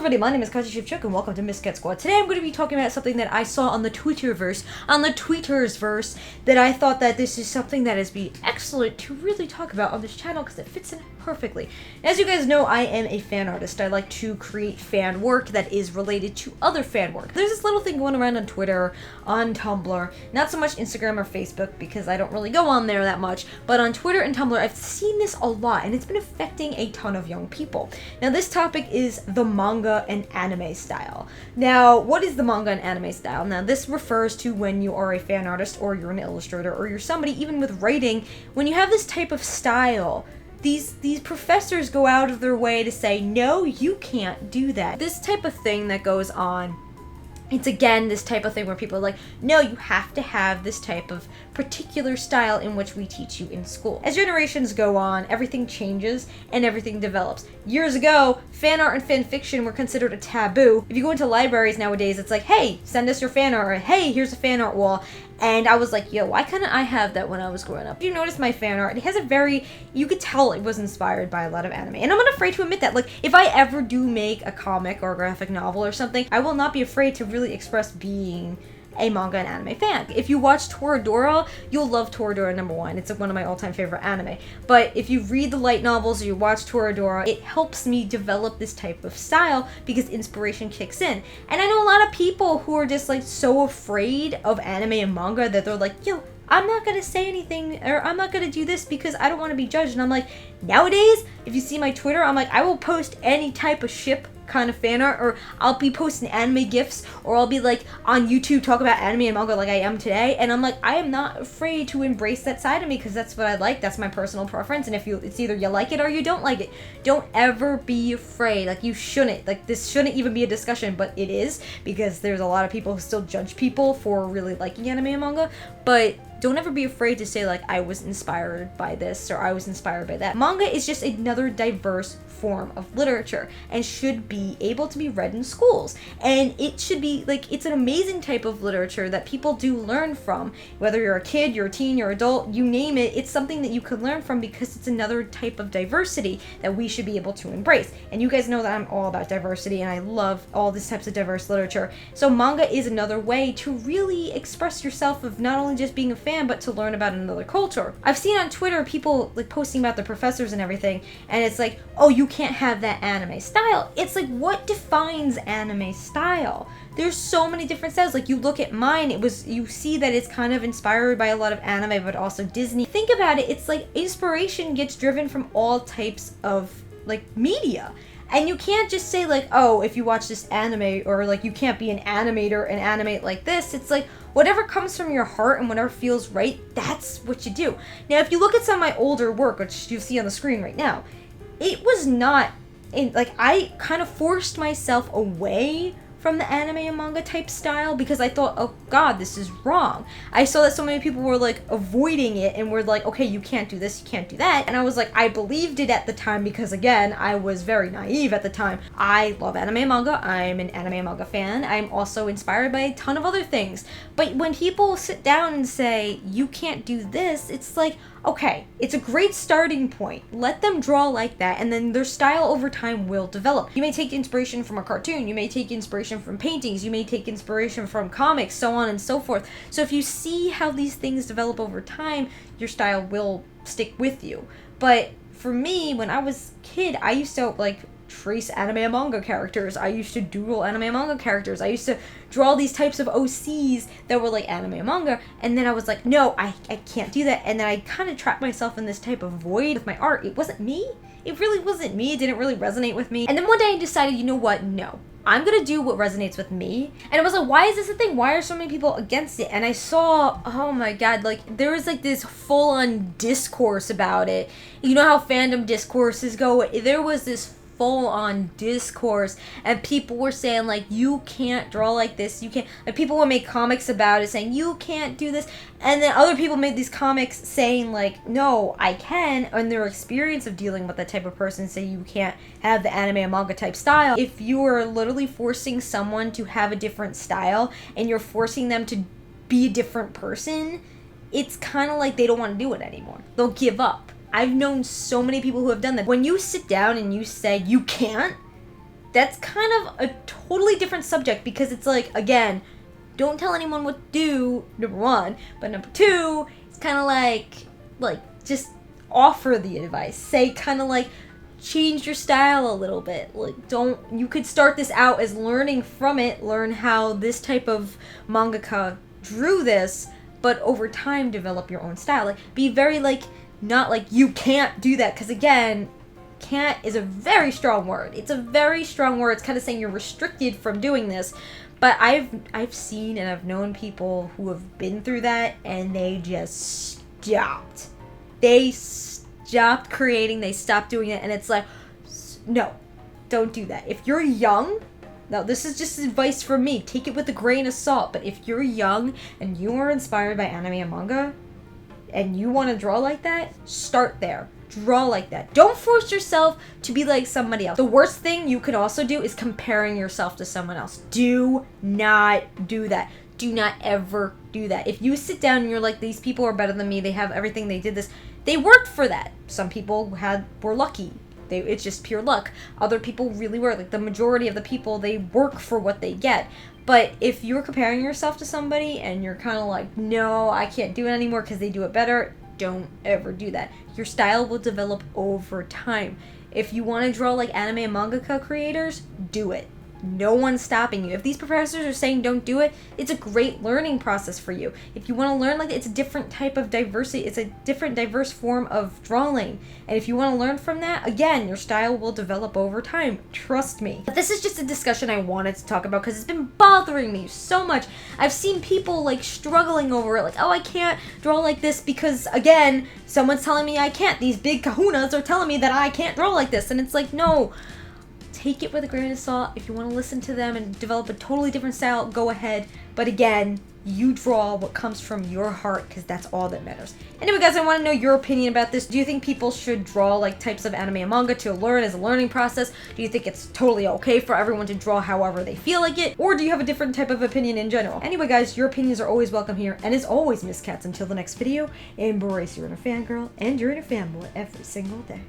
everybody, my name is Kaji Shipchuk and welcome to Miscat Squad. Today I'm going to be talking about something that I saw on the Twitterverse, that I thought that this is something that is be excellent to really talk about on this channel because it fits in perfectly. As you guys know, I am a fan artist. I like to create fan work that is related to other fan work. There's this little thing going around on Twitter, on Tumblr, not so much Instagram or Facebook because I don't really go on there that much, but on Twitter and Tumblr I've seen this a lot and it's been affecting a ton of young people. Now this topic is the manga and anime style. Now, what is the manga and anime style? Now, this refers to when you are a fan artist or you're an illustrator or you're somebody, even with writing, when you have this type of style, these professors go out of their way to say, no, you can't do that. This type of thing that goes on, it's again this type of thing where people are like, no, you have to have this type of particular style in which we teach you in school. As generations go on, everything changes and everything develops. Years ago, fan art and fan fiction were considered a taboo. If you go into libraries nowadays, it's like, hey, send us your fan art, or hey, here's a fan art wall. And I was like, yo, why couldn't I have that when I was growing up? If you notice my fan art, it has a very, you could tell it was inspired by a lot of anime. And I'm not afraid to admit that. Like, if I ever do make a comic or a graphic novel or something, I will not be afraid to really express being a manga and anime fan. If you watch Toradora, you'll love Toradora #1. It's one of my all-time favorite anime. But if you read the light novels or you watch Toradora, it helps me develop this type of style because inspiration kicks in. And I know a lot of people who are just like so afraid of anime and manga that they're like, yo, I'm not gonna say anything, or I'm not gonna do this because I don't want to be judged. And I'm like, nowadays, if you see my Twitter, I'm like, I will post any type of ship kind of fan art, or I'll be posting anime gifs, or I'll be like on YouTube talk about anime and manga like I am today, and I'm like, I am not afraid to embrace that side of me because that's what I like, that's my personal preference, and if it's either you like it or you don't like it. Don't ever be afraid. Like, you shouldn't, like, this shouldn't even be a discussion, but it is, because there's a lot of people who still judge people for really liking anime and manga. But don't ever be afraid to say, like, I was inspired by this or I was inspired by that. Manga is just another diverse form of literature and should be able to be read in schools. And it should be, like, it's an amazing type of literature that people do learn from. Whether you're a kid, you're a teen, you're an adult, you name it, it's something that you can learn from because it's another type of diversity that we should be able to embrace. And you guys know that I'm all about diversity and I love all these types of diverse literature. So manga is another way to really express yourself of not only just being a fan, but to learn about another culture. I've seen on Twitter people like posting about the professors and everything, and it's like, oh, you can't have that anime style. It's like, what defines anime style? There's so many different styles. Like, you look at mine, you see that it's kind of inspired by a lot of anime, but also Disney. Think about it, it's like inspiration gets driven from all types of like media. And you can't just say like, oh, if you watch this anime, or like you can't be an animator and animate like this. It's like, whatever comes from your heart and whatever feels right, that's what you do. Now, if you look at some of my older work, which you see on the screen right now, it was not, like, I kind of forced myself away from the anime and manga type style because I thought, oh god, this is wrong. I saw that so many people were like avoiding it and were like, okay, you can't do this, you can't do that. And I was like, I believed it at the time because, again, I was very naive at the time. I love anime and manga. I'm an anime and manga fan. I'm also inspired by a ton of other things. But when people sit down and say, you can't do this, it's like, okay, it's a great starting point. Let them draw like that, and then their style over time will develop. You may take inspiration from a cartoon, you may take inspiration from paintings, you may take inspiration from comics, so on and so forth. So if you see how these things develop over time, your style will stick with you. But for me, when I was a kid, I used to like trace anime and manga characters. I used to doodle anime and manga characters. I used to draw these types of OCs that were like anime and manga, and then I was like, no, I can't do that. And then I kind of trapped myself in this type of void with my art. It wasn't me. It really wasn't me. It didn't really resonate with me. And then one day I decided, you know what? No. I'm gonna do what resonates with me. And it was like, why is this a thing? Why are so many people against it? And I saw, oh my god, like, there was like this full-on discourse about it. You know how fandom discourses go? There was this full-on discourse, and people were saying like, you can't draw like this, you can't, like, people would make comics about it saying you can't do this, and then other people made these comics saying like, no, I can, and their experience of dealing with that type of person say you can't have the anime and manga type style. If you are literally forcing someone to have a different style and you're forcing them to be a different person, it's kind of like they don't want to do it anymore. They'll give up. I've known so many people who have done that. When you sit down and you say you can't, that's kind of a totally different subject, because it's like, again, don't tell anyone what to do, number one, but number two, it's kind of like just offer the advice. Say kind of like, change your style a little bit. Like, you could start this out as learning from it, learn how this type of mangaka drew this, but over time develop your own style. Like, be very like, not like you can't do that, because again, can't is a very strong word. It's a very strong word. It's kind of saying you're restricted from doing this. But I've seen and I've known people who have been through that, and they just stopped. They stopped creating. They stopped doing it, and it's like, no, don't do that. If you're young, now this is just advice from me. Take it with a grain of salt. But if you're young and you are inspired by anime and manga, and you want to draw like that, start there. Draw like that. Don't force yourself to be like somebody else. The worst thing you could also do is comparing yourself to someone else. Do not do that. Do not ever do that. If you sit down and you're like, these people are better than me, they have everything, they did this, they worked for that. Some people were lucky. It's just pure luck. Other people really were. Like, the majority of the people, they work for what they get. But if you're comparing yourself to somebody and you're kind of like, no, I can't do it anymore because they do it better, don't ever do that. Your style will develop over time. If you want to draw like anime and mangaka creators, do it. No one's stopping you. If these professors are saying don't do it, it's a great learning process for you. If you want to learn like that, it's a different type of diversity. It's a different diverse form of drawing. And if you want to learn from that, again, your style will develop over time. Trust me. But this is just a discussion I wanted to talk about because it's been bothering me so much. I've seen people like struggling over it. Like, oh, I can't draw like this because, again, someone's telling me I can't. These big kahunas are telling me that I can't draw like this. And it's like, no. Take it with a grain of salt. If you want to listen to them and develop a totally different style, go ahead. But again, you draw what comes from your heart, because that's all that matters. Anyway, guys, I want to know your opinion about this. Do you think people should draw like types of anime and manga to learn as a learning process? Do you think it's totally okay for everyone to draw however they feel like it? Or do you have a different type of opinion in general? Anyway, guys, your opinions are always welcome here. And as always, Miss Cats, until the next video, embrace your inner fangirl and your inner fanboy every single day.